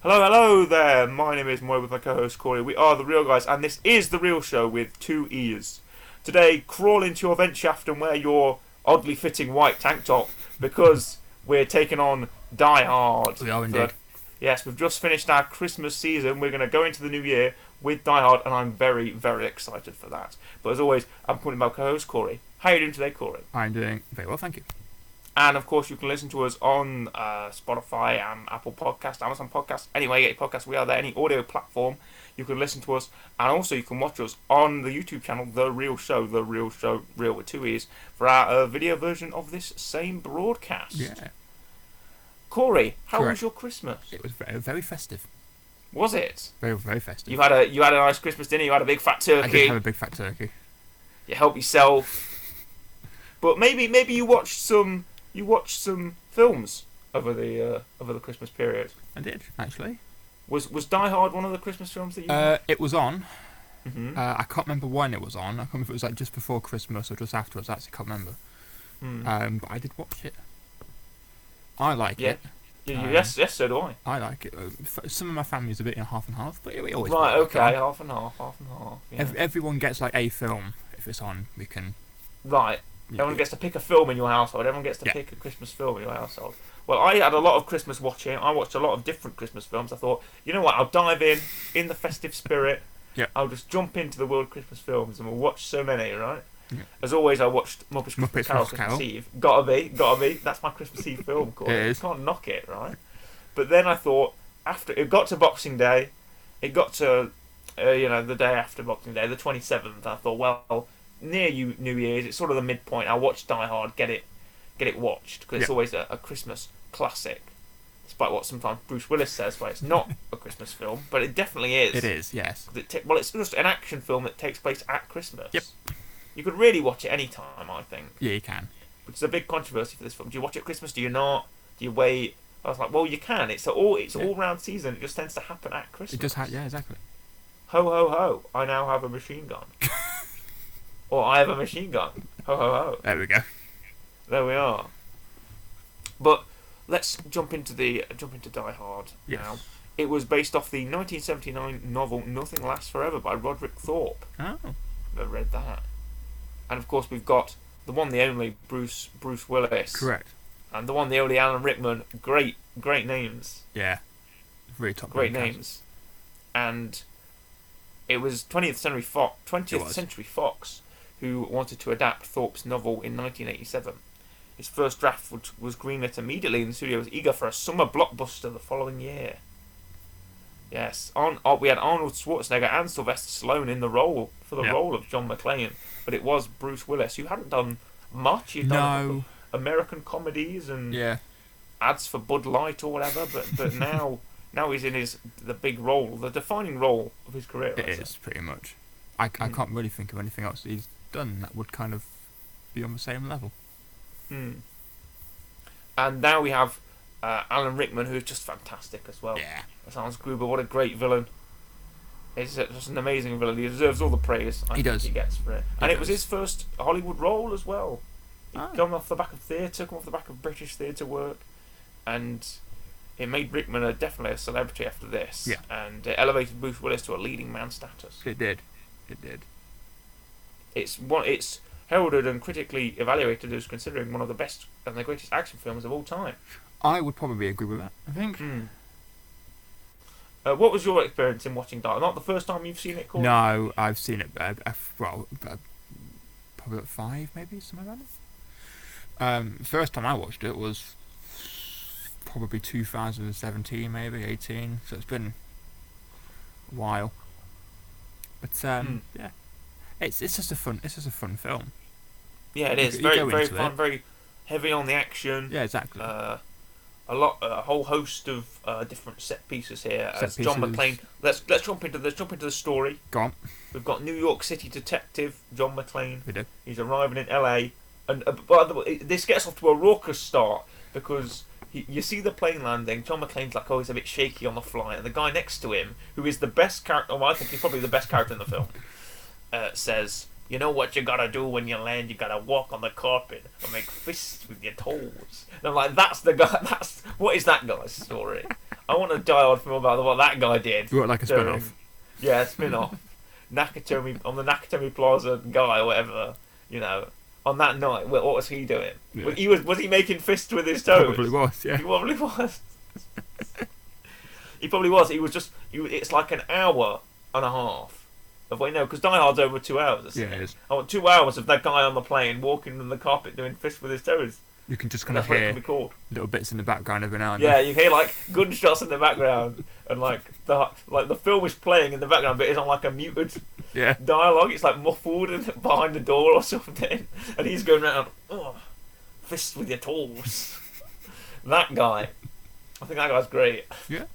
Hello there. My name is Moy with my co-host Corey. We are the Real Guys, and this is the Real Show with two E's. Today, crawl into your vent shaft and wear your oddly fitting white tank top because we're taking on Die Hard. We are indeed. Yes, we've just finished our Christmas season. We're going to go into the new year with Die Hard, and I'm very, very excited for that. But as always, I'm calling my co-host Corey. How are you doing today, Corey? I'm doing very well, thank you. And of course, you can listen to us on Spotify and Apple Podcasts, Amazon Podcasts, anywhere you get your podcasts. We are there, any audio platform. You can listen to us, and also you can watch us on the YouTube channel, The Real Show, Real with two E's, for our video version of this same broadcast. Yeah. Corey, how Correct. was your Christmas? It was very, very festive. Was it? Very, very festive. You had a nice Christmas dinner. You had a big fat turkey. I did have a big fat turkey. You helped yourself. But maybe you watched some films over the Christmas period. I did, actually. Was Die Hard one of the Christmas films that you? It was on. Mm-hmm. I can't remember when it was on. I can't remember if it was like just before Christmas or just afterwards. I actually can't remember. But I did watch it. I like it. Yes, so do I. I like it. Some of my family's a bit half and half, but we always Right, like okay, it. half and half. Yeah. Everyone gets like a film if it's on. We can. Right. Everyone gets to pick a film in your household. Everyone gets to pick a Christmas film in your household. Well, I had a lot of Christmas watching. I watched a lot of different Christmas films. I thought, you know what, I'll dive in the festive spirit. Yeah. I'll just jump into the world of Christmas films and we'll watch so many, right? Yeah. As always, I watched Muppets Christmas Carol Christmas Carol. Christmas Eve. Gotta be. That's my Christmas Eve film, Corey. It is. You can't knock it, right? But then I thought, after it got to Boxing Day, it got to, the day after Boxing Day, the 27th, I thought, well, near New Year's, it's sort of the midpoint. I'll watch Die Hard, get it watched, because it's always a Christmas classic. Despite what sometimes Bruce Willis says, where it's not a Christmas film, but it definitely is. It is, yes. It's just an action film that takes place at Christmas. Yep. You could really watch it any time, I think. Yeah, you can. Which is a big controversy for this film. Do you watch it at Christmas? Do you not? Do you wait? I was like, well, you can. It's all round season. It just tends to happen at Christmas. It just yeah, exactly. Ho ho ho! I now have a machine gun. Or I have a machine gun. Ho ho ho! There we go. There we are. But let's jump into Die Hard now. It was based off the 1979 novel Nothing Lasts Forever by Roderick Thorpe. Oh. I read that. And of course we've got the one, the only Bruce Willis. Correct. And the one, the only Alan Rickman. Great names. Yeah. Really top. Great names. And it was 20th Century Fox who wanted to adapt Thorpe's novel in 1987. His first draft was greenlit immediately, and the studio was eager for a summer blockbuster the following year. Yes, we had Arnold Schwarzenegger and Sylvester Stallone in the role of John McClane, but it was Bruce Willis, who hadn't done much. He'd done American comedies and ads for Bud Light or whatever, but now he's in the big role, the defining role of his career. It is pretty much. I can't really think of anything else he's done that would kind of be on the same level. And now we have Alan Rickman, who's just fantastic as well. Yeah. As Hans Gruber, what a great villain. He's just an amazing villain. He deserves all the praise he gets for it. And it was his first Hollywood role as well. Come off the back of theatre, come off the back of British theatre work. And it made Rickman definitely a celebrity after this. Yeah. And it elevated Bruce Willis to a leading man status. It did. It's heralded and critically evaluated as considering one of the best and the greatest action films of all time. I would probably agree with that, I think. What was your experience in watching Die Hard? Not the first time you've seen it, Corey? No, I've seen it, probably at 5, maybe, something like that. First time I watched it was probably 2017, maybe 18, so it's been a while. But yeah, it's just a fun film. Yeah, it is very fun, very heavy on the action. Yeah, exactly. A whole host of different set pieces here. John McClane. Let's jump into the story. Go on. We've got New York City detective John McClane. We do. He's arriving in LA, and by the way, this gets off to a raucous start because you see the plane landing. John McClane's like, he's a bit shaky on the flight, and the guy next to him, who is the best character, I think he's probably the best character in the film, says, "You know what you gotta do when you land? You gotta walk on the carpet and make fists with your toes." And I'm like, that's the guy. What is that guy's story? I want a Die Hard film about what that guy did. You want like a spin-off? Yeah, spin-off. Nakatomi on the Nakatomi Plaza guy or whatever. You know, on that night, what was he doing? Yeah. Was he making fists with his toes? Probably was. Yeah. He probably was. He probably was. He was just. It's like an hour and a half of because Die Hard's over 2 hours. Isn't It is. I want 2 hours of that guy on the plane walking on the carpet doing fists with his toes. You can just kind of That's what it hear can be called. little bits in the background every now and Yeah, then. you hear like gunshots in the background, and like the film is playing in the background, but it's on like a muted Yeah. dialogue. It's like muffled behind the door or something, and he's going around, fists with your toes. That guy, I think that guy's great. Yeah.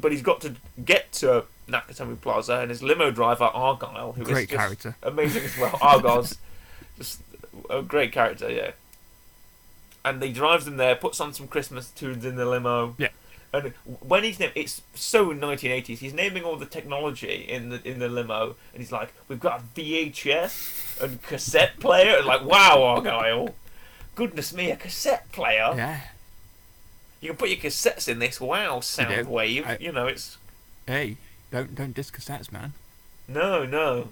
But he's got to get to Nakatomi Plaza, and his limo driver Argyle, who Great is just character. amazing as well. Argyle's just a great character, yeah. And he drives them there, puts on some Christmas tunes in the limo. Yeah. And when it's so 1980s. He's naming all the technology in the limo, and he's like, "We've got a VHS and cassette player." And like, wow, Argyle, goodness me, a cassette player. Yeah. You can put your cassettes in this. Wow, sound wave. It's Hey, don't diss cassettes, man. no.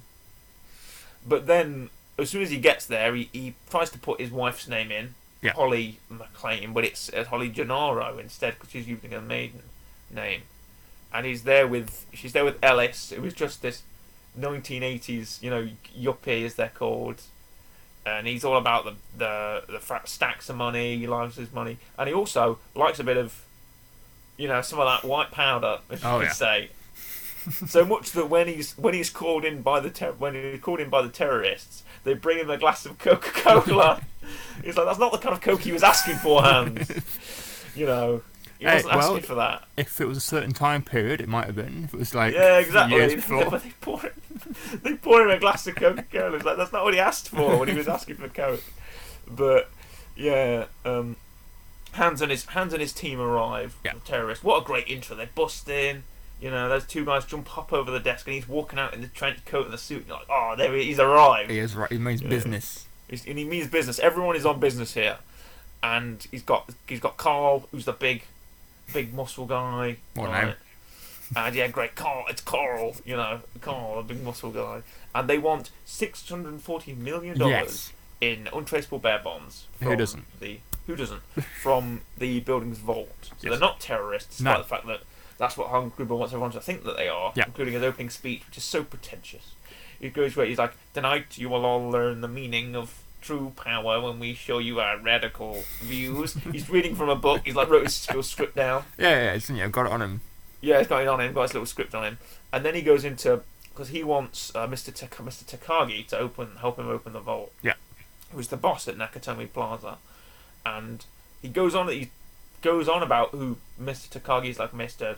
But then, as soon as he gets there, he tries to put his wife's name in, Yeah. Holly McLean, but it's Holly Gennaro instead because she's using her maiden name. And she's there with Ellis, who is just this 1980s, yuppie as they're called. And he's all about the stacks of money. He likes his money, and he also likes a bit of, some of that white powder, as you could say. So much that when he's called in by the terrorists, they bring him a glass of Coca-Cola. He's like, that's not the kind of Coke he was asking for, Hans. He wasn't asking for that. If it was a certain time period, it might have been. If it was like exactly. years before. But they pour him a glass of Coca-Cola. It's like, that's not what he asked for when he was asking for Coke. But yeah, Hans and his team arrive. Yeah. The terrorists. What a great intro! They bust in. Those two guys hop over the desk, and he's walking out in the trench coat and the suit. And you're like, oh, there he's arrived. He is right. He means business. And he means business. Everyone is on business here, and he's got Carl, who's the big muscle guy. What name? And yeah, great Carl. It's Carl. Carl, a big muscle guy, and they want $640 million in untraceable bear bonds. Who doesn't? Who doesn't? From the building's vault. So they're not terrorists, despite the fact that that's what Hans Gruber wants everyone to think that they are, including his opening speech, which is so pretentious. He goes where he's like, "Tonight you will all learn the meaning of true power when we show you our radical views." He's reading from a book. He's like wrote his little script down. Yeah, got it on him. Yeah, he's got it on him. Got his little script on him, and then he goes into because he wants Mr. Takagi to help him open the vault. Yeah, who's the boss at Nakatomi Plaza, and he goes on about who Mr. Takagi is, like Mr.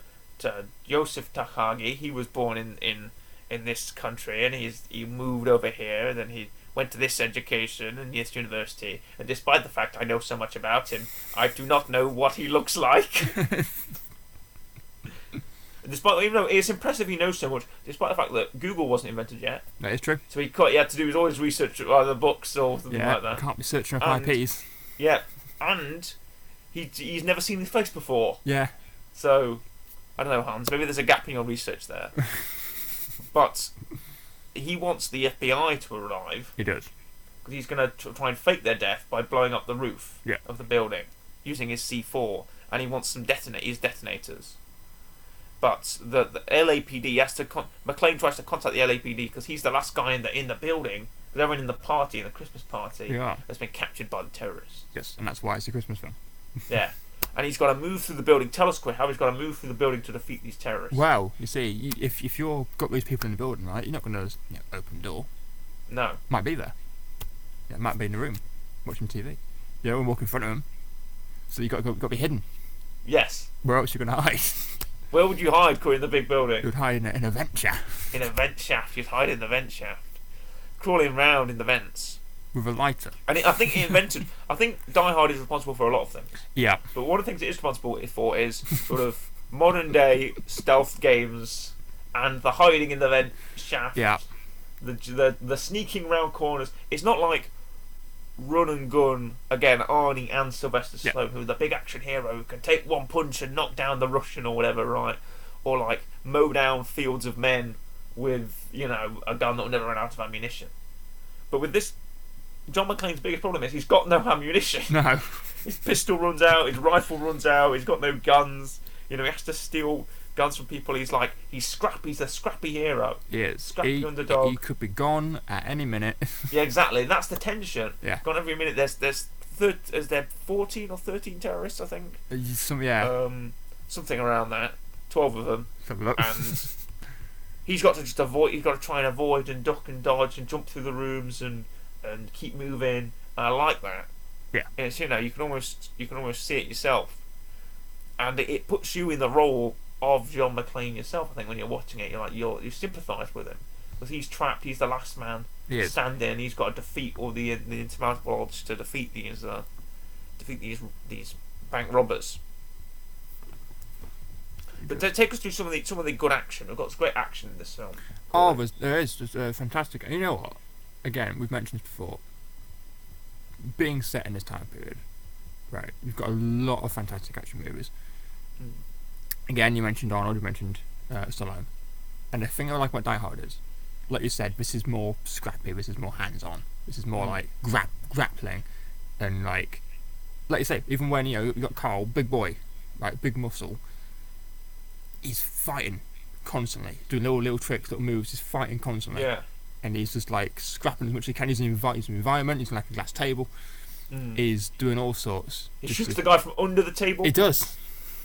Joseph Takagi. He was born in this country, and he moved over here, and then he went to this education and this university, and despite the fact I know so much about him, I do not know what he looks like. Even though it's impressive he knows so much, despite the fact that Google wasn't invented yet. That is true. So he had to do all his research, either books or something like that. Can't be searching up IPs. Yeah, and he's never seen his face before. Yeah. So, I don't know, Hans, maybe there's a gap in your research there. But he wants the FBI to arrive. He does. Because he's going to try and fake their death by blowing up the roof of the building using his C4. And he wants some detonators. But the LAPD has to... McLean tries to contact the LAPD because he's the last guy in the building. Everyone in the Christmas party, has been captured by the terrorists. Yes, and that's why it's a Christmas film. Yeah. And he's got to move through the building. Tell us quick how he's got to move through the building to defeat these terrorists. Well, you see, if you've got these people in the building, right, you're not going to open the door. No. Might be there. Yeah, might be in the room, watching TV. You don't walk in front of them. So you've got to be hidden. Yes. Where else are you going to hide? Where would you hide, Corey, in the big building? You would hide in a vent shaft. In a vent shaft. You'd hide in the vent shaft. Crawling round in the vents. With a lighter. And I think Die Hard is responsible for a lot of things. Yeah. But one of the things it is responsible for is sort of modern day stealth games and the hiding in the vent shaft. Yeah. The sneaking round corners. It's not like run and gun again. Arnie and Sylvester Yeah. Stallone, who are the big action hero who can take one punch and knock down the Russian or whatever, right? Or like mow down fields of men with a gun that will never run out of ammunition. But with this, John McClane's biggest problem is he's got no ammunition. No. His pistol runs out, his rifle runs out, he's got no guns. He has to steal guns from people. He's scrappy. He's a scrappy hero. He is. Scrappy underdog. He could be gone at any minute. Yeah, exactly. And that's the tension. Yeah. Gone every minute. Is there 14 or 13 terrorists? I think. Something around that. 12 of them. Let's have a look. And he's got to just avoid. He's got to try and avoid and duck and dodge and jump through the rooms and keep moving. And I like that. Yeah. It's you can almost see it yourself, and it puts you in the role of John McClane yourself. I think when you're watching it, you sympathise with him because he's trapped. He's the last man standing. He's got to defeat all the insurmountable odds to defeat these bank robbers. But to take us through some of the good action. We've got great action in this film. Oh, there is just fantastic. And you know what? Again, we've mentioned this before. Being set in this time period, right? You've got a lot of fantastic action movies. Mm. Again, you mentioned Arnold. You mentioned Stallone. And the thing I like about Die Hard is, like you said, this is more scrappy. This is more hands-on. This is more like grappling, and like you say, even when you got Carl, big boy, like big muscle. He's fighting constantly, doing little tricks, little moves. He's fighting constantly. Yeah. And he's just like scrapping as much as he can. He's in his environment. He's like a glass table. He's doing all sorts. He shoots the guy from under the table. He does.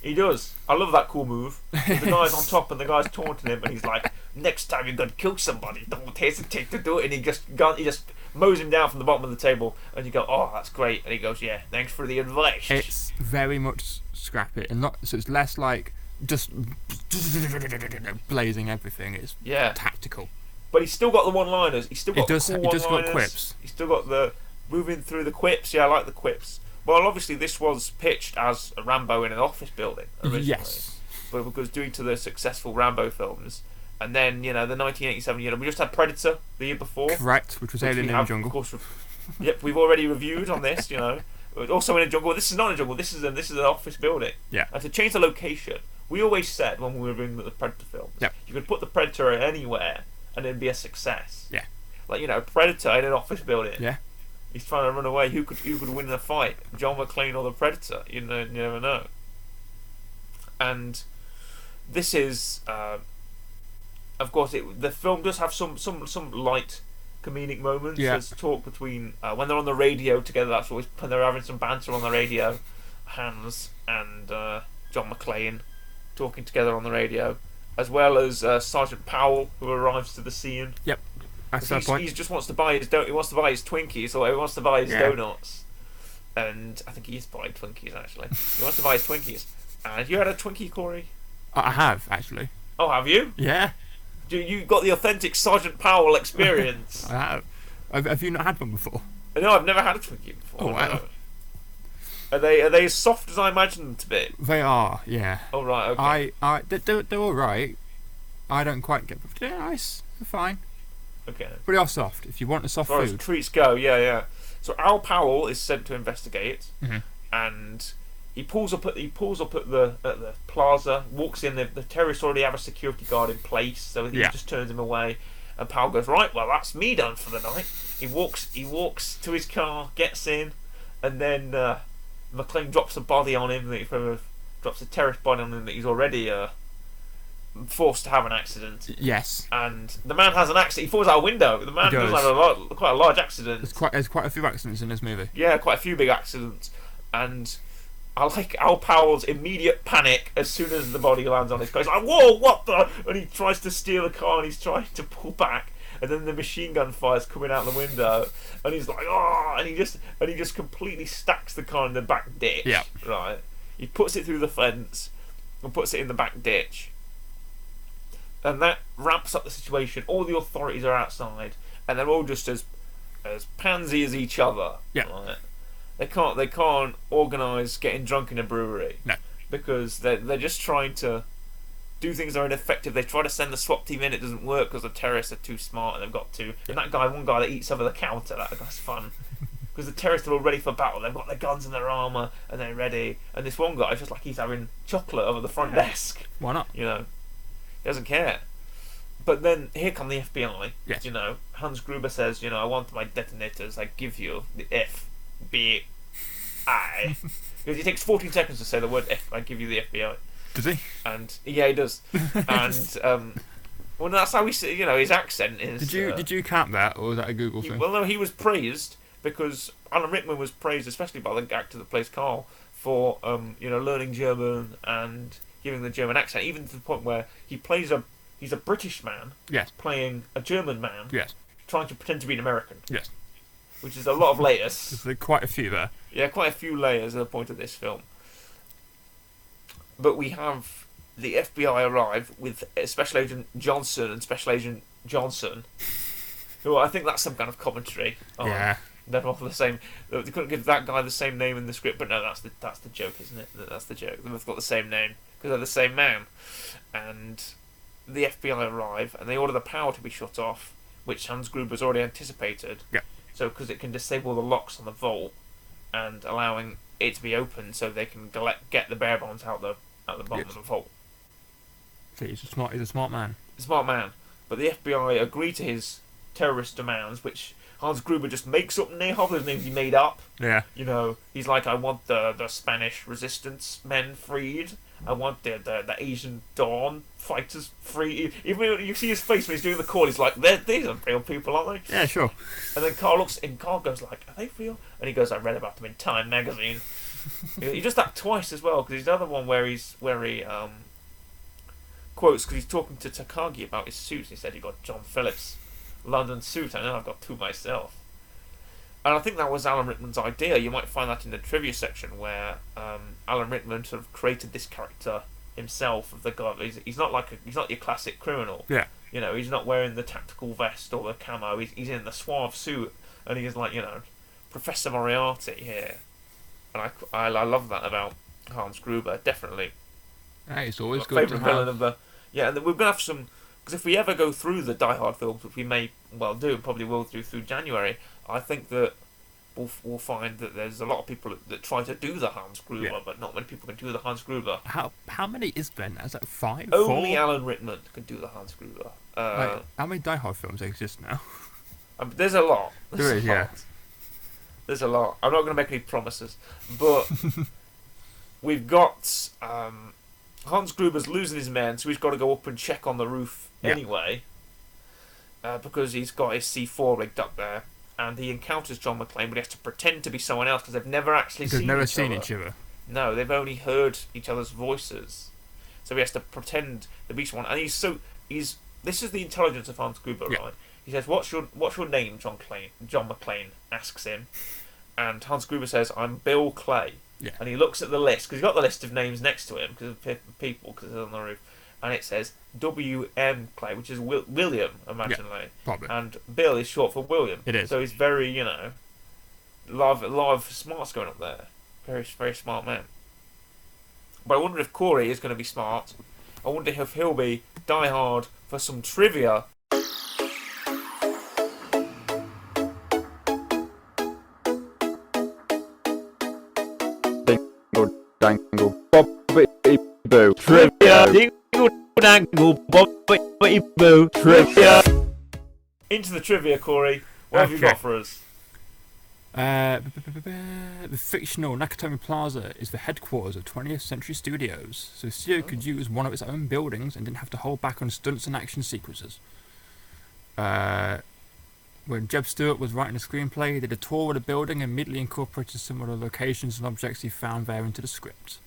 He does. I love that cool move. The guy's on top and the guy's taunting him, and he's like, "Next time you're gonna kill somebody, don't hesitate to do it." And he just mows him down from the bottom of the table, and you go, "Oh, that's great." And he goes, "Yeah, thanks for the advice." It's very much scrappy, and so it's less like just blazing everything. It's tactical. But he's still got the one-liners. He's still got the cool one-liners. He does got quips. He's still got the moving through the quips. Yeah, I like the quips. Well, obviously this was pitched as a Rambo in an office building originally. Yes. But because due to the successful Rambo films, and then the 1987 year, we just had Predator the year before. Correct, which was Alien in the Jungle. Of course, yep, we've already reviewed on this. Also in a jungle. This is not a jungle. This is an office building. Yeah. And to change the location, we always said when we were reviewing the Predator films, you could put the Predator anywhere and it'd be a success. Yeah. Like Predator in an office building. Yeah. He's trying to run away. Who could win in a fight? John McClane or the Predator? You never know. And this is, of course, the film does have some light comedic moments. Yeah. There's talk between when they're on the radio together. That's always when they're having some banter on the radio. Hans and John McClane talking together on the radio, as well as Sergeant Powell, who arrives to the scene. Yep. That's that point. He just wants to buy his Twinkies, or he wants to buy his donuts. And I think he's buying Twinkies actually. He wants to buy his Twinkies. And you had a Twinkie, Corey? I have actually. Oh, have you? Yeah. You got the authentic Sergeant Powell experience. I have. Have you not had one before? No, I've never had a Twinkie before. Oh wow. No. Are they as soft as I imagine them to be? They are, yeah. Oh right, okay. They're all right. I don't quite get, but they're nice. They're fine. Okay. But they are soft. If you want a soft as far as food. treats go, yeah. So Al Powell is sent to investigate, and he pulls up at the plaza, walks in. The terrorists already have a security guard in place, so he just turns him away. And Powell goes, right, well that's me done for the night. He walks to his car, gets in, and then McClane drops a body on him. Drops a terrorist body on him that he's already forced to have an accident. Yes. And the man has an accident. He falls out a window. The man does have quite a large accident. There's quite a few accidents in this movie. Yeah, quite a few big accidents. And I like Al Powell's immediate panic as soon as the body lands on his car. He's like, whoa, what the? And he tries to steal the car and he's trying to pull back. And then the machine gun fire's coming out the window. And he's like, oh! And he just completely stacks the car in the back ditch. Yeah. Right. He puts it through the fence and puts it in the back ditch. And that ramps up the situation. All the authorities are outside, and they're all just as pansy as each other. Yeah. Right? They can't organise getting drunk in a brewery. No. Because they're just trying to do things that are ineffective. They try to send the SWAT team in, it doesn't work because the terrorists are too smart and they've got to. And that guy, one guy that eats over the counter, that guy's fun. Because because the terrorists are all ready for battle. They've got their guns and their armour, and they're ready. And this one guy's just like he's having chocolate over the front desk. Why not? You know, he doesn't care. But then here come the FBI. Yes. You know, Hans Gruber says, I want my detonators. I give you the FBI. Because it takes 14 seconds to say the word F. I give you the FBI. Does he? And yeah, he does. And well, that's how he say. His accent is. Did you count that, or was that a Google thing? Well, no, he was praised because Alan Rickman was praised, especially by the actor that plays Carl, for learning German and giving the German accent, even to the point where he's a British man, yes, playing a German man, yes, trying to pretend to be an American, yes, which is a lot of layers. There's quite a few there. Yeah, quite a few layers at the point of this film. But we have the FBI arrive with Special Agent Johnson and Special Agent Johnson, who I think that's some kind of commentary. Yeah. They're all the same. They couldn't give that guy the same name in the script, but no, that's the joke, isn't it? That's the joke. They've got the same name because they're the same man. And the FBI arrive and they order the power to be shut off, which Hans Gruber's already anticipated. Yeah. So because it can disable the locks on the vault and allowing it to be open, so they can get the bare bones out the bottom of the vault. See, he's a smart man. A smart man. But the FBI agree to his terrorist demands, which Hans Gruber just makes up half those names he made up. Yeah. He's like, I want the Spanish resistance men freed. I want the Asian Dawn fighters freed. Even when you see his face when he's doing the call, he's like, these are real people, aren't they? Yeah, sure. And then Carl goes like, are they real? And he goes, I read about them in Time magazine. He does that twice as well, because he's the other one where he quotes, because he's talking to Takagi about his suits. He said he got John Phillips London suit. I know I've got two myself. And I think that was Alan Rickman's idea. You might find that in the trivia section where Alan Rickman sort of created this character himself of the guy. He's not your classic criminal. Yeah. He's not wearing the tactical vest or the camo. He's in the suave suit, and he's like Professor Moriarty here. And I love that about Hans Gruber, definitely. Hey, it's always My good favourite to villain have. of the. Yeah, and we're gonna have some. Because if we ever go through the Die Hard films, which we may well do, probably will do through January, I think that we'll find that there's a lot of people that try to do the Hans Gruber, but not many people can do the Hans Gruber. How many is there? Is that 5? Only 4? Alan Rickman can do the Hans Gruber. How many Die Hard films exist now? There's a lot. There is, yeah. There's a lot. I'm not going to make any promises, but we've got Hans Gruber's losing his men, so he's got to go up and check on the roof anyway, because he's got his C4 rigged up there, and he encounters John McClane, but he has to pretend to be someone else because they've never actually seen each other. No, they've only heard each other's voices, so he has to pretend to be someone. And this is the intelligence of Hans Gruber, right? He says, "What's your name, John McClane asks him, and Hans Gruber says, "I'm Bill Clay." Yeah. And he looks at the list, because he's got the list of names next to him, because of people, because it's on the roof. And it says W.M. Clay, which is William, originally. Probably. And Bill is short for William. It is. So he's very, a lot of smarts going up there. Very, very smart man. But I wonder if Corey is going to be smart. I wonder if he'll be Die Hard for some trivia. Dangle, bobbity boo, trivia. Dingle dangle, bobbity boo, trivia. Into the trivia, Corey. What have you got for us? The fictional Nakatomi Plaza is the headquarters of 20th Century Studios, so the studio could use one of its own buildings and didn't have to hold back on stunts and action sequences. When Jeb Stewart was writing the screenplay, he did a tour of the building and immediately incorporated some of the locations and objects he found there into the script.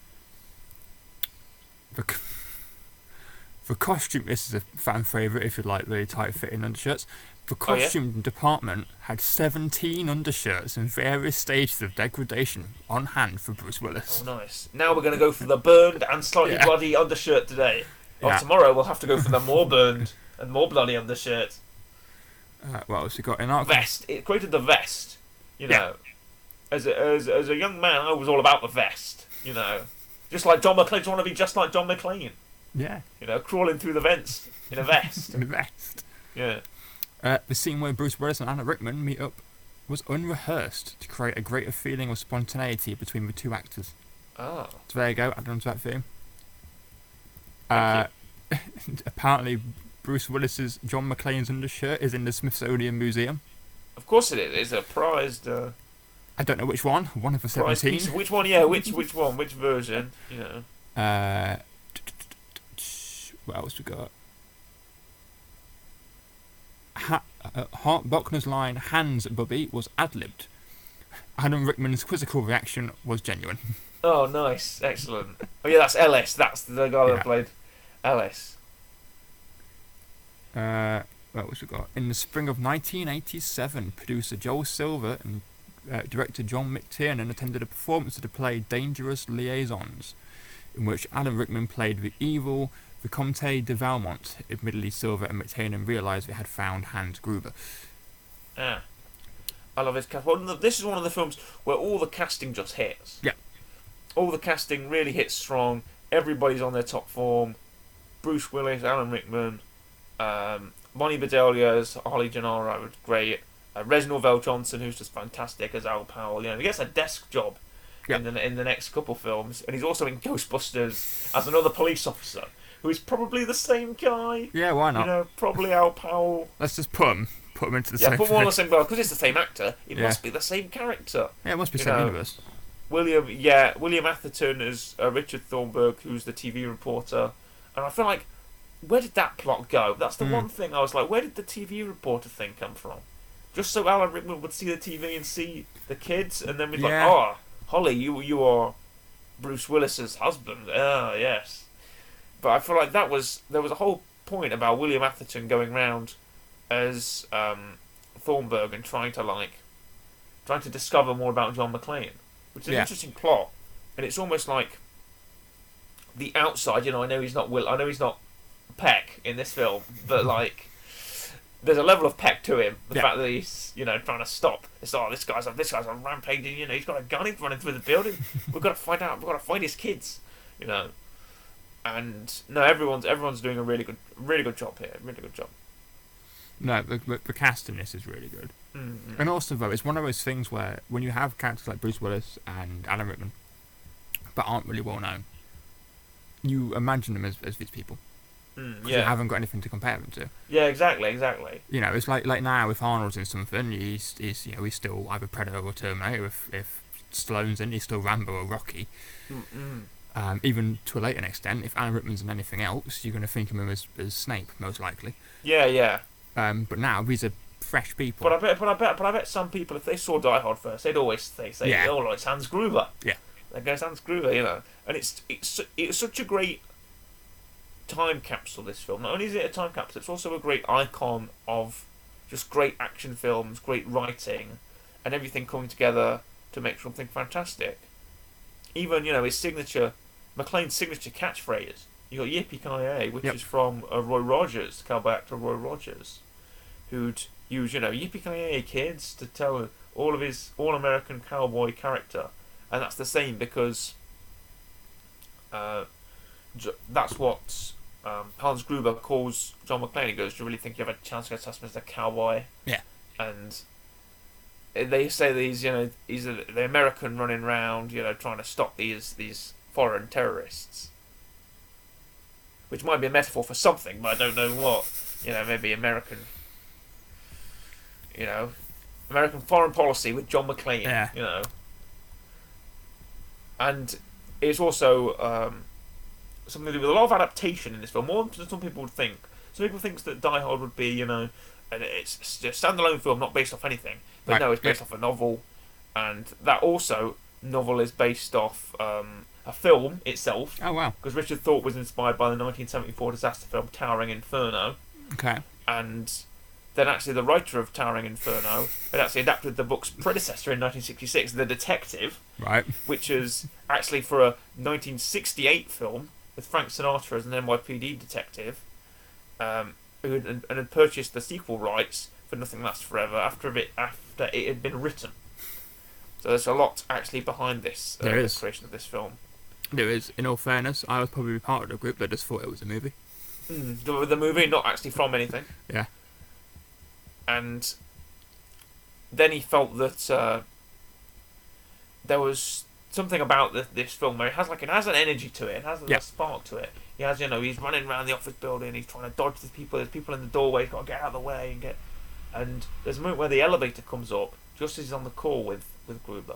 For costume, this is a fan favourite if you like really tight-fitting undershirts. The costume department had 17 undershirts in various stages of degradation on hand for Bruce Willis. Oh, nice. Now we're going to go for the burned and slightly bloody undershirt today. Tomorrow we'll have to go for the more burned and more bloody undershirt. What else you got in our vest? It created the vest. As a young man, I was all about the vest. Just like John McClane. I want to be just like John McClane. Yeah. Crawling through the vents in a vest. In a vest. Yeah. The scene where Bruce Willis and Alan Rickman meet up was unrehearsed to create a greater feeling of spontaneity between the two actors. Ah. So there you go, add on to that theme. Thank Apparently, Bruce Willis's John McClane's undershirt is in the Smithsonian Museum. Of course it is. It's a prized. I don't know which one. One of the 17. Piece. Which one? Yeah. Which one? Which version? You know. What else we got? Bochner's line, "Hands, Bubby," was ad-libbed. Alan Rickman's quizzical reaction was genuine. Oh, nice. Excellent. Oh, yeah, that's Ellis. That's the guy that played Ellis. What else we got? In the spring of 1987, producer Joel Silver and director John McTiernan attended a performance of the play Dangerous Liaisons, in which Alan Rickman played the evil Vicomte de Valmont. Admittedly, Silver and McTiernan realised they had found Hans Gruber. Ah. I love his cast. Well, this is one of the films where all the casting just hits. Yeah. All the casting really hits strong. Everybody's on their top form. Bruce Willis, Alan Rickman, Bonnie Bedelia as Holly Gennaro was great. Reginald Vell Johnson, who's just fantastic as Al Powell. You know, he gets a desk job in the next couple films, and he's also in Ghostbusters as another police officer, who is probably the same guy. Yeah, why not? You know, probably Al Powell. Let's just put him into the same. Yeah, put them all on the same bar because it's the same actor. It must be the same character. Yeah, it must be the same universe. William Atherton as Richard Thornburg, who's the TV reporter, and I feel like, where did that plot go? That's the one thing I was like, where did the TV reporter thing come from? Just so Alan Rickman would see the TV and see the kids, and then we'd be like, oh, Holly, you are Bruce Willis's husband. Ah, yes. But I feel like there was a whole point about William Atherton going round as Thornburg and trying to discover more about John McClane, which is an interesting plot, and it's almost like the outside. You know, I know he's not Peck in this film, but like, there's a level of Peck to him. The fact that he's, you know, trying to stop. It's like, this guy's on rampaging. You know, he's got a gun. He's running through the building. We've got to find out. We've got to find his kids. You know, and no, everyone's doing a really good job here. Really good job. No, the cast in this is really good. Mm-hmm. And also, though, it's one of those things where when you have characters like Bruce Willis and Alan Rickman, but aren't really well known, you imagine them as these people. You haven't got anything to compare them to. Yeah, exactly. You know, it's like now if Arnold's in something, he's still either Predator or Terminator. If Stallone's in, he's still Rambo or Rocky. Even to a later extent, if Alan Rickman's in anything else, you're going to think of him as Snape, most likely. Yeah. But now these are fresh people. But I bet some people, if they saw Die Hard first, they'd always say, "Oh, it's Hans Gruber." Yeah. There goes Hans Gruber, you know. And it's such a great time capsule, this film. Not only is it a time capsule, it's also a great icon of just great action films, great writing, and everything coming together to make something fantastic. Even, you know, his signature, McClane's signature catchphrase. You got Yippee-ki-yay, which is from Roy Rogers, cowboy actor Roy Rogers, who'd use, you know, Yippee-ki-yay, kids, to tell all of his all-American cowboy character. And that's the same because that's what Hans Gruber calls John McClane. He goes, "Do you really think you have a chance against us, Mr. Cowboy?" Yeah. And they say that he's the American running around, you know, trying to stop these foreign terrorists. Which might be a metaphor for something, but I don't know what. You know, maybe American foreign policy with John McClane. Yeah. You know. And it's also something to do with a lot of adaptation in this film, more than some people would think. Some people think that Die Hard would be, you know, it's a standalone film, not based off anything. But no, it's based off a novel, and that also novel is based off a film itself. Oh, wow. Because Richard Thorpe was inspired by the 1974 disaster film Towering Inferno. Okay. And then actually the writer of Towering Inferno had actually adapted the book's predecessor in 1966, The Detective. Right. Which is actually for a 1968 film with Frank Sinatra as an NYPD detective, who had purchased the sequel rights for Nothing Lasts Forever after it had been written. So there's a lot actually behind this creation of this film. There is. In all fairness, I was probably part of the group that just thought it was a movie. The movie, not actually from anything. Yeah. And then he felt that there was something about this film where it has an energy to it. It has a spark to it. He has, he's running around the office building. He's trying to dodge the people. There's people in the doorway. He's got to get out of the way and get. And there's a moment where the elevator comes up just as he's on the call with Gruber,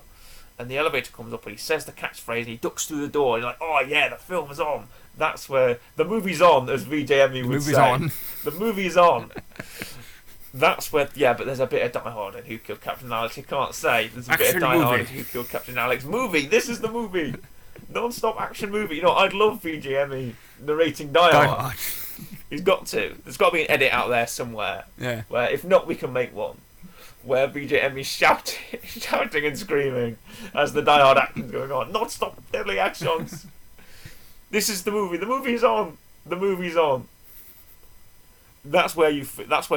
and the elevator comes up and he says the catchphrase. And he ducks through the door. And he's like, "Oh yeah, the film is on." That's where the movie's on, as VJME would say. On. The movie's on. That's where, but there's a bit of Die Hard in Who Killed Captain Alex. You can't say there's a bit of Die Hard in Who Killed Captain Alex. Movie. This is the movie. Non-stop action movie. I'd love VJME narrating Die Hard. He's got to. There's got to be an edit out there somewhere. Yeah. Where, if not, we can make one. Where VJME shouting and screaming as the Die Hard action's going on. Non-stop deadly actions. This is the movie. The movie's on. The movie's on. That's where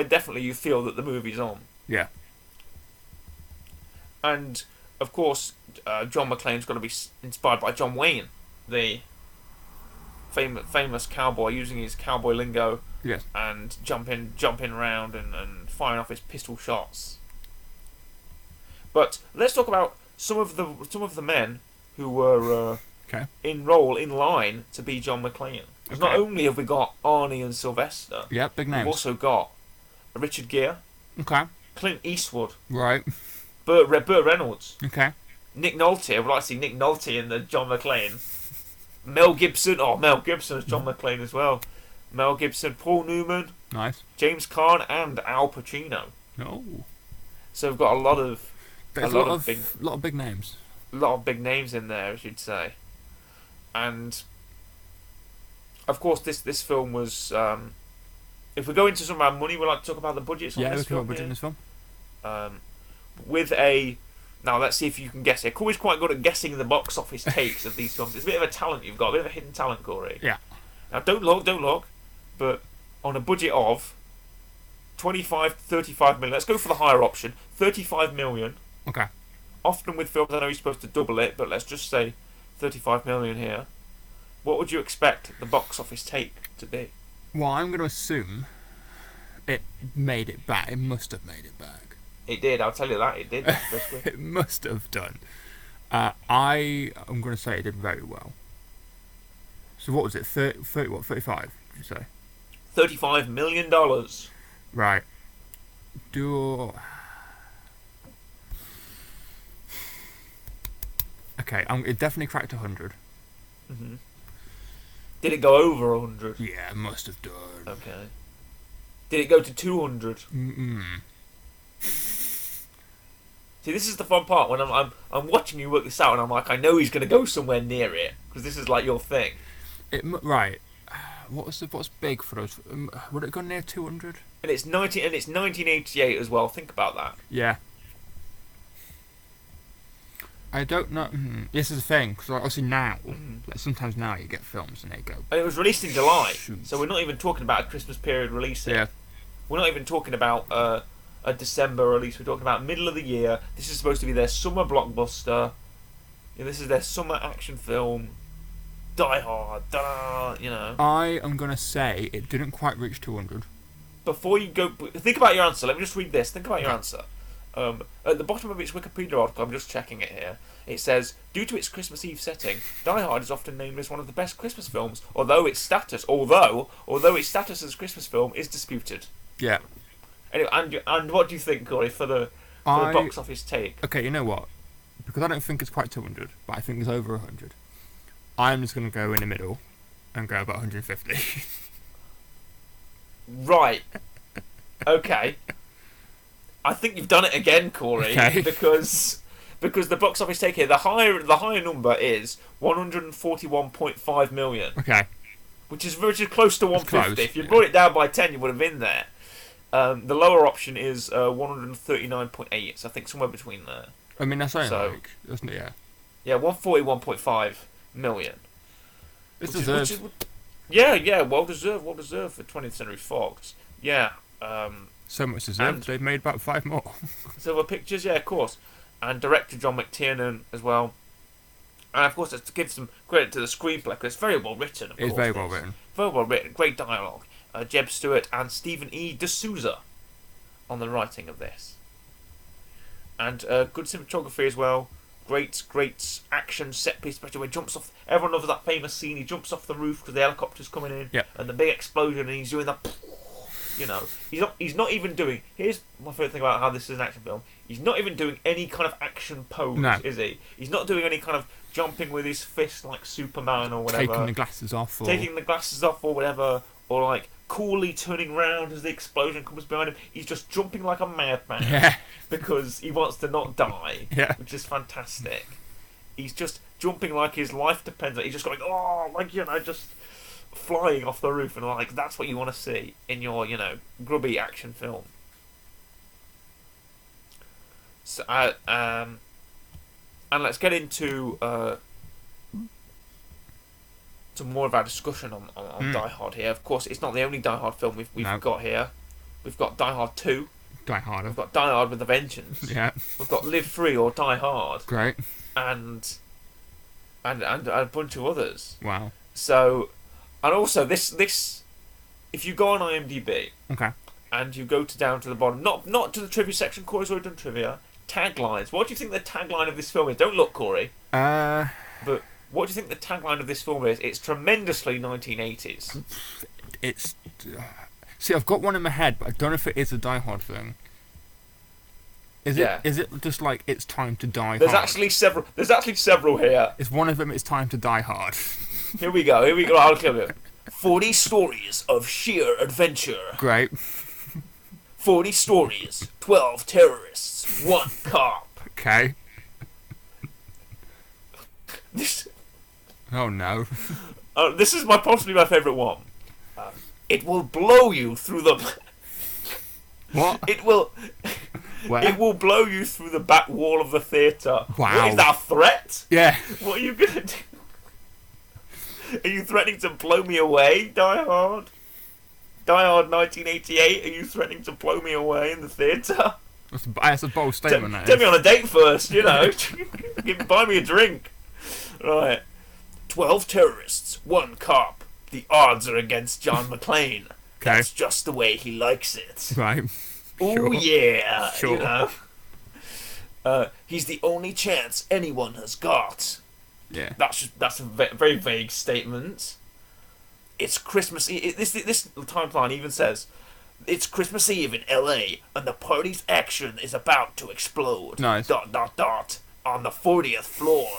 definitely you feel that the movie's on. Yeah. And of course, John McClane's got to be inspired by John Wayne, the famous cowboy, using his cowboy lingo. Yes. And jumping around and firing off his pistol shots. But let's talk about some of the men who were in line to be John McClane. Because not only have we got Arnie and Sylvester, big names. We've also got Richard Gere, Clint Eastwood, right, Burt Reynolds, Nick Nolte. I would like to see Nick Nolte in the John McClane. Mel Gibson as John McClane as well. Mel Gibson, Paul Newman, nice, James Caan, and Al Pacino. Oh, so we've got a lot of big names. A lot of big names in there, as you'd say. And of course, this film was. If we go into some of our money, we'd like to talk about the budgets on this film. Yeah, we can talk about budget in this film. Now let's see if you can guess it. Corey's quite good at guessing the box office takes of these films. It's a bit of a talent you've got, a bit of a hidden talent, Corey. Yeah. Now don't look, but on a budget of 25 to 35 million. Let's go for the higher option, 35 million. Okay. Often with films, I know you're supposed to double it, but let's just say 35 million here. What would you expect the box office take to be? Well, I'm going to assume it made it back. It must have made it back. It did, I'll tell you that, it did. It must have done. I'm going to say it did very well. So what was it? 35, did you say? $35 million. Right. Okay, it definitely cracked 100. Mm-hmm. Did it go over 100? Yeah, it must have done. Okay. Did it go to 200? Mm-mm. See, this is the fun part when I'm watching you work this out, and I'm like, I know he's going to go somewhere near it because this is like your thing. Right. What's big for us? Would it go near 200? And it's 1988 as well. Think about that. Yeah. I don't know. This is the thing, because obviously now, like sometimes now you get films and they go. And it was released in July, shoot. So we're not even talking about a Christmas period release here. Yeah. We're not even talking about a December release. We're talking about middle of the year. This is supposed to be their summer blockbuster. This is their summer action film. Die Hard. I am going to say it didn't quite reach 200. Before you go, think about your answer. Let me just read this. Think about your answer. At the bottom of its Wikipedia article, I'm just checking it here, it says, due to its Christmas Eve setting, Die Hard is often named as one of the best Christmas films, although its status as a Christmas film is disputed. Yeah. Anyway, and what do you think, Corey, for the box office take? Okay, you know what? Because I don't think it's quite 200, but I think it's over 100. I'm just going to go in the middle and go about 150. Right. Okay. I think you've done it again, Corey, because the box office take here, the higher number is 141.5 million. Okay. Which is close to 150. Close, if you brought it down by 10, you would have been there. The lower option is 139.8, so I think somewhere between there. I mean, that's like, doesn't it? Yeah. Yeah, 141.5 million. It's deserved. Yeah, well deserved for 20th Century Fox. Yeah. So much deserved. They've made about 5 more. Silver Pictures, yeah, of course. And director John McTiernan as well. And of course, to give some credit to the screenplay, because it's very well written. It's very well written. Very well written. Great dialogue. Jeb Stewart and Stephen E. D'Souza on the writing of this. and good cinematography as well. Great action set piece, especially when he jumps off. Everyone loves that famous scene. He jumps off the roof because the helicopter's coming in, and the big explosion, and he's doing that. You know, he's not even doing. Here's my favourite thing about how this is an action film. He's not even doing any kind of action pose, is he? He's not doing any kind of jumping with his fist like Superman or whatever. Taking the glasses off, or whatever, or like coolly turning round as the explosion comes behind him. He's just jumping like a madman because he wants to not die, which is fantastic. He's just jumping like his life depends on it. He's just going, just flying off the roof, and like that's what you want to see in your, grubby action film. So, and let's get into some more of our discussion on Die Hard here. Of course, it's not the only Die Hard film we've got here. We've got Die Hard 2. Die Hard. We've got Die Hard with a Vengeance. Yeah. We've got Live Free or Die Hard. Great. And a bunch of others. Wow. So, and also this, if you go on IMDb, and you go down to the bottom, not to the trivia section. Corey's already done trivia. Taglines. What do you think the tagline of this film is? Don't look, Corey. But what do you think the tagline of this film is? It's tremendously 1980s. It's. See, I've got one in my head, but I don't know if it is a Die Hard thing. Is it just like it's time to die hard? There's actually several here. Is one of them it's time to die hard? Here we go. I'll kill it. 40 stories of sheer adventure. Great. 40 stories, 12 terrorists, 1 cop. Okay. This. Oh no. This is possibly my favourite one. It will blow you through the. What? It will. Where? It will blow you through the back wall of the theatre. Wow. What, is that a threat? Yeah. What are you gonna do? Are you threatening to blow me away, Die Hard? Die Hard 1988, are you threatening to blow me away in the theatre? That's a bold statement, Take me on a date first, buy me a drink. Right. 12 terrorists, 1 cop. The odds are against John McClane. Okay. That's just the way he likes it. Right. Oh, Sure. yeah. Sure. He's the only chance anyone has got. Yeah. That's a very vague statement. It's Christmas Eve. This timeline even says, it's Christmas Eve in L.A. and the party's action is about to explode. Nice. ... on the 40th floor.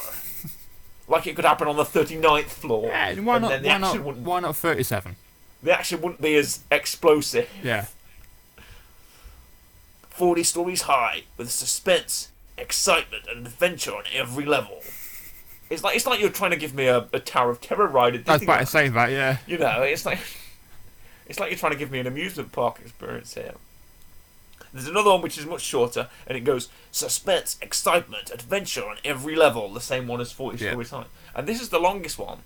Like it could happen on the 39th floor. Yeah, why not 37? The action wouldn't be as explosive. Yeah. 40 stories high, with suspense, excitement, and adventure on every level. It's like you're trying to give me a Tower of Terror ride. I was about to say that, yeah. It's like you're trying to give me an amusement park experience here. There's another one which is much shorter, and it goes suspense, excitement, adventure on every level. The same one as 40 stories high. And this is the longest one.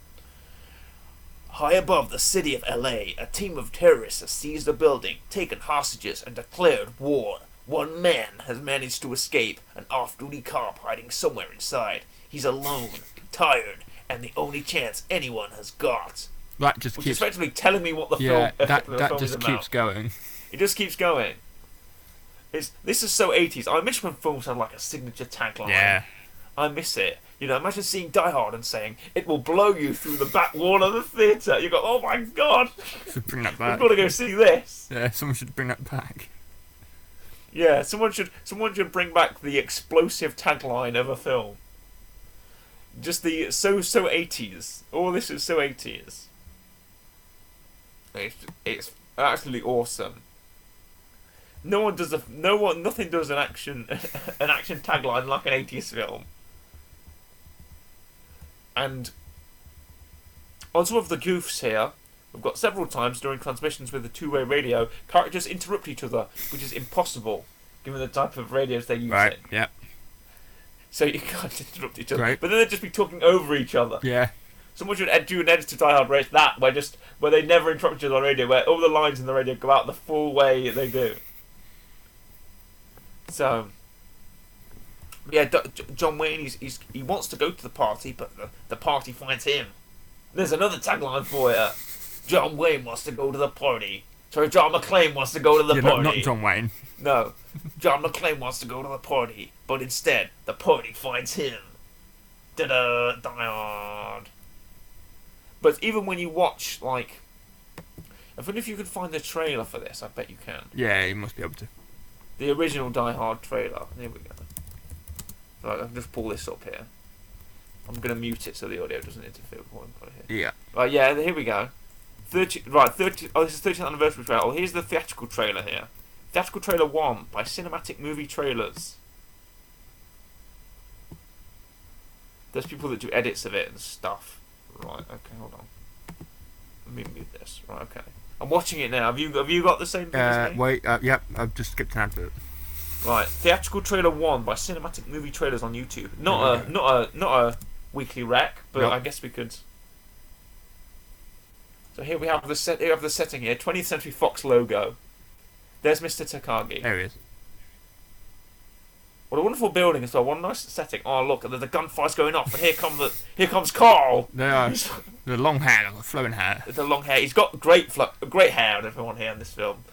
High above the city of L.A., a team of terrorists has seized a building, taken hostages, and declared war. One man has managed to escape, an off-duty cop hiding somewhere inside. He's alone, tired, and the only chance anyone has got. That just Which keeps... is effectively telling me what the film film just is keeps going. It just keeps going. This is so 80s. I miss when films had like a signature tagline. Yeah. I miss it. Imagine seeing Die Hard and saying, it will blow you through the back wall of the theatre. You go, oh my god. Should bring that back. We've got to go see this. Yeah, someone should bring that back. Yeah, someone should bring back the explosive tagline of a film. Just the so 80s. All this is so 80s. It's absolutely awesome. Nothing does an action tagline like an 80s film. And on some of the goofs here, we've got several times during transmissions with the two-way radio, characters interrupt each other, which is impossible given the type of radios they're using. Right, yeah. So you can't interrupt each other. Right. But then they'd just be talking over each other. Yeah. Someone should do an edit to Die Hard race that, where they never interrupt each other on radio, where all the lines in the radio go out the full way they do. So, yeah, John Wayne, he wants to go to the party, but the party finds him. There's another tagline for you. John Wayne wants to go to the party. So John McClane wants to go to the party. Not John Wayne. No. John McClane wants to go to the party, but instead, the party finds him. Da-da, Die Hard. But even when you watch, like... I wonder if you could find the trailer for this. I bet you can. Yeah, you must be able to. The original Die Hard trailer. Here we go. Right, I'll just pull this up here. I'm going to mute it so the audio doesn't interfere with what I've got here. Yeah. Right, yeah, here we go. 30. Oh, this is 30th anniversary trailer. Oh, here's the theatrical trailer here. Theatrical trailer 1 by Cinematic Movie Trailers. There's people that do edits of it and stuff. Right, okay, hold on. Let me mute this. Right, okay. I'm watching it now. Have you got the same thing as me? Wait, yep, I've just skipped an advert. Right, theatrical trailer 1 by Cinematic Movie Trailers on YouTube. Not a weekly rec, but Nope. I guess we could. So here we have the set. Here we have the setting here. 20th Century Fox logo. There's Mr. Takagi. There he is. What a wonderful building as well. What a nice setting. Oh look, the gunfire's going off, and here comes Carl. The long hair, the flowing hair. The long hair. He's got great hair on everyone here in this film.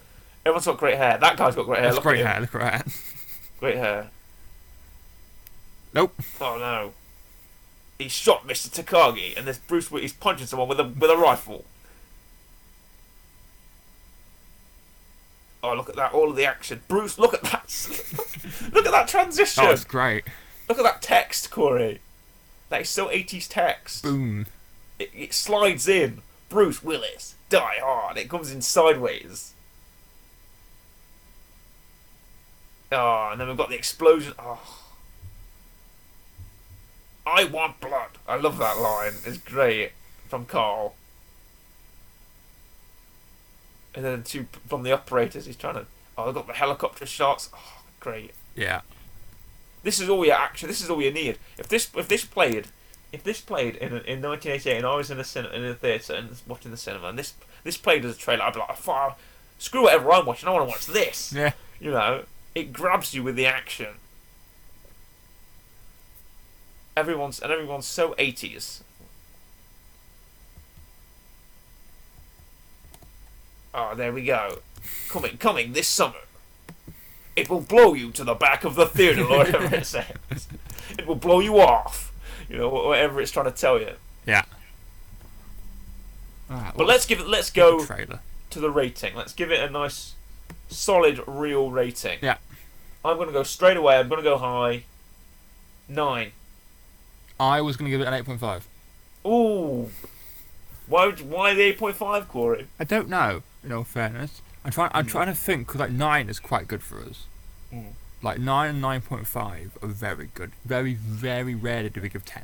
Everyone's got great hair. That guy's got great hair. That's Look great at hair. him. Look at that. Great hair. Nope. Oh no. He shot Mr. Takagi, and there's Bruce. He's punching someone with a rifle. Oh, look at that! All of the action. Bruce, look at that! Look at that transition. Oh, it's great. Look at that text, Corey. That is so 80s text. Boom. It slides in. Bruce Willis, Die Hard. It comes in sideways. Oh, and then we've got the explosion. Oh. I want blood. I love that line. It's great. From Carl. And then from the operators, he's trying to... Oh, they've got the helicopter shots. Oh, great. Yeah. This is all your action. This is all you need. If this played in 1988 and I was in a theatre and watching the cinema and this played as a trailer, I'd be like, screw whatever I'm watching. I want to watch this. Yeah. You know, it grabs you with the action. Everyone's so 80s. Oh, there we go. Coming this summer. It will blow you to the back of the theatre, or whatever it says. It will blow you off. You know, whatever it's trying to tell you. Yeah. But let's go trailer. To the rating. Let's give it a nice, solid, real rating. Yeah. I'm going to go straight away. I'm going to go high. 9. I was going to give it an 8.5. Ooh. Why the 8.5, Corey? I don't know, in all fairness. I'm trying to think, because like 9 is quite good for us. Mm. Like 9 and 9.5 are very good. Very, very rarely do we give 10.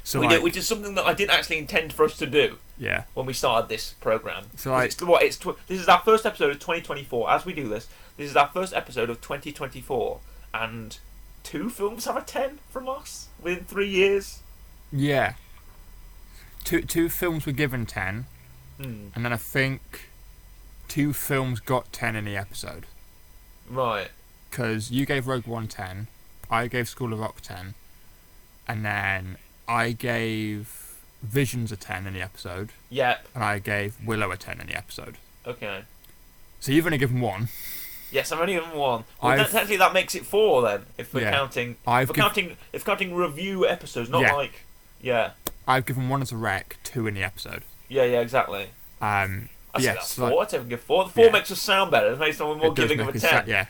So which is something that I didn't actually intend for us to do. Yeah. When we started this program. So like, this is our first episode of 2024. As we do this is our first episode of 2024, and 2 films have a 10 from us within 3 years. Yeah. Two films were given 10, and then I think 2 films got 10 in the episode. Right. Because you gave Rogue One 10, I gave School of Rock 10, and then I gave Visions a 10 in the episode. Yep. And I gave Willow a 10 in the episode. Okay. So you've only given 1. Yes, I've only given 1. Well, technically that makes it 4 then, if we're counting. If counting review episodes, not like. Yeah. I've given 1 as a rec, 2 in the episode. Yeah, exactly. I say that's 4. I'd say we give 4. The 4 makes us sound better. It makes someone more giving of a 10. Yeah.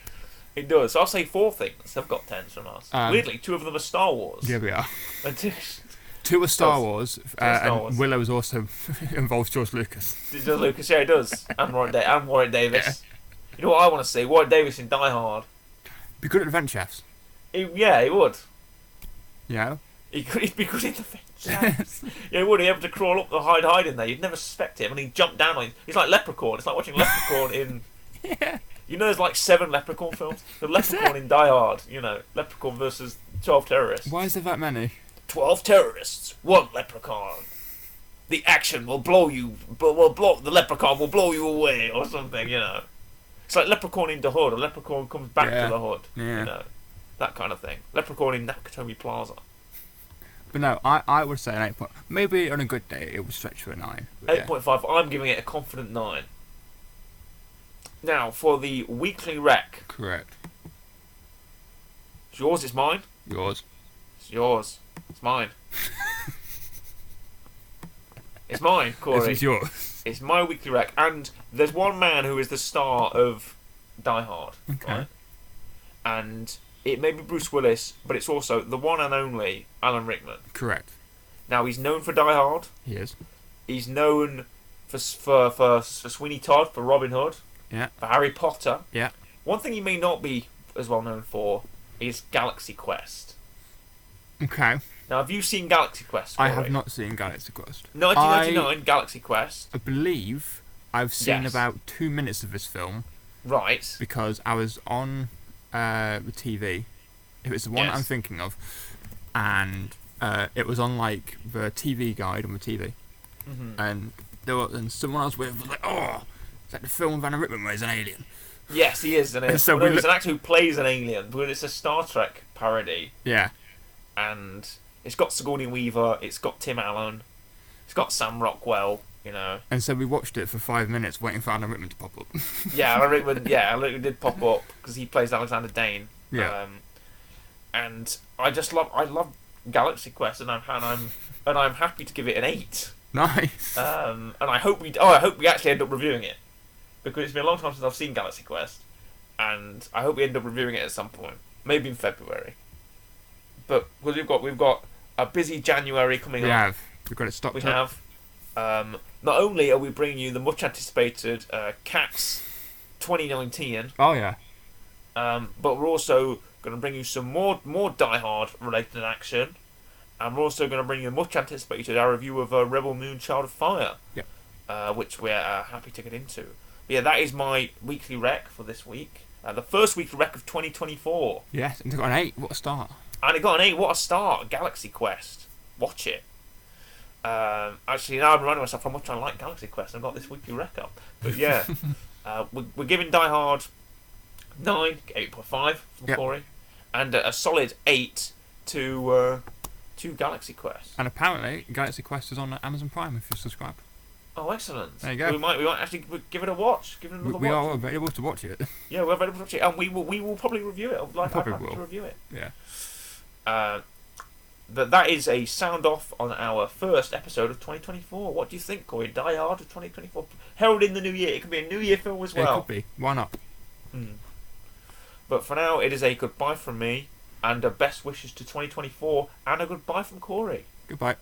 It does. So I'll say 4 things have got 10s from us. Weirdly, 2 of them are Star Wars. Yeah, we are. And 2 are Star Wars, and Willow is also involves George Lucas. George Lucas, yeah, it does. And Warwick Davis. Yeah. You know what I want to see? Warwick Davis in Die Hard. Be good at Adventure Chefs. He would. You know? He'd be good in the Chefs. Yeah, he would. He'd be able to crawl up the hide in there. You'd never suspect him, and he'd jump down on him. He's like Leprechaun. It's like watching Leprechaun in... Yeah. You know there's like 7 Leprechaun films? The Leprechaun in Die Hard, you know. Leprechaun versus 12 terrorists. Why is there that many? 12 terrorists, 1 leprechaun. The action will blow you, the leprechaun will blow you away, or something, you know. It's like Leprechaun in the Hood, or Leprechaun comes back to the Hood, you know. That kind of thing. Leprechaun in Nakatomi Plaza. But no, I would say an 8 point. Maybe on a good day it would stretch to a 9. 8.5. I'm giving it a confident 9. Now, for the weekly rec. Correct. It's yours, it's mine? Yours. It's yours. It's mine. It's mine, Corey. This is yours. It's my weekly rec. And there's one man who is the star of Die Hard. Okay. Right? And it may be Bruce Willis, but it's also the one and only Alan Rickman. Correct. Now, he's known for Die Hard. He is. He's known for Sweeney Todd, for Robin Hood. Yeah. For Harry Potter. Yeah. One thing he may not be as well known for is Galaxy Quest. Okay. Now, have you seen Galaxy Quest? I Corey? have not seen Galaxy Quest. 1999 Galaxy Quest. I believe I've seen Yes. about 2 minutes of this film Right. because I was on the TV. It was the one Yes. I'm thinking of, and it was on like the TV guide on the TV, and someone I was with was like, "Oh, is that the film with Alan Rickman where he's an alien?" Yes, he is. And So he's an actor who plays an alien, but it's a Star Trek parody. Yeah. And it's got Sigourney Weaver, it's got Tim Allen, it's got Sam Rockwell, you know. And so we watched it for 5 minutes waiting for Alan Rickman to pop up. Yeah, Alan Rickman did pop up because he plays Alexander Dane. Yeah. And I love Galaxy Quest, and I'm happy to give it an 8. Nice. And I hope we actually end up reviewing it, because it's been a long time since I've seen Galaxy Quest, and I hope we end up reviewing it at some point, maybe in February. But because we've got a busy January coming up. We've got it stocked We up. have. Not only are we bringing you the much anticipated Cats 2019. Oh yeah. But we're also going to bring you some more Die Hard related action, and we're also going to bring you much anticipated our review of Rebel Moon Child of Fire. Yep. Which we're happy to get into. But yeah, that is my weekly rec for this week. The first weekly rec of 2024. Yes, and it's got an 8. What a start. And it got an 8. What a start! Galaxy Quest. Watch it. Actually, now I'm reminding myself how much I like Galaxy Quest. I've got this weekly rec up. But yeah, we're giving Die Hard 9, 8.5 from Corey, and a solid 8 to Galaxy Quest. And apparently, Galaxy Quest is on Amazon Prime if you subscribe. Oh, excellent! There you go. We might actually give it a watch. Give it another watch. We are available to watch it. Yeah, we're available to watch it, and we will probably review it. I'd Probably like will. to review it. Yeah. That is a sound off on our first episode of 2024. What do you think, Corey? Die Hard of 2024, heralding the new year. It could be a new year film as well. It could be. Why not? But for now, it is a goodbye from me, and a best wishes to 2024, and a goodbye from Corey. Goodbye.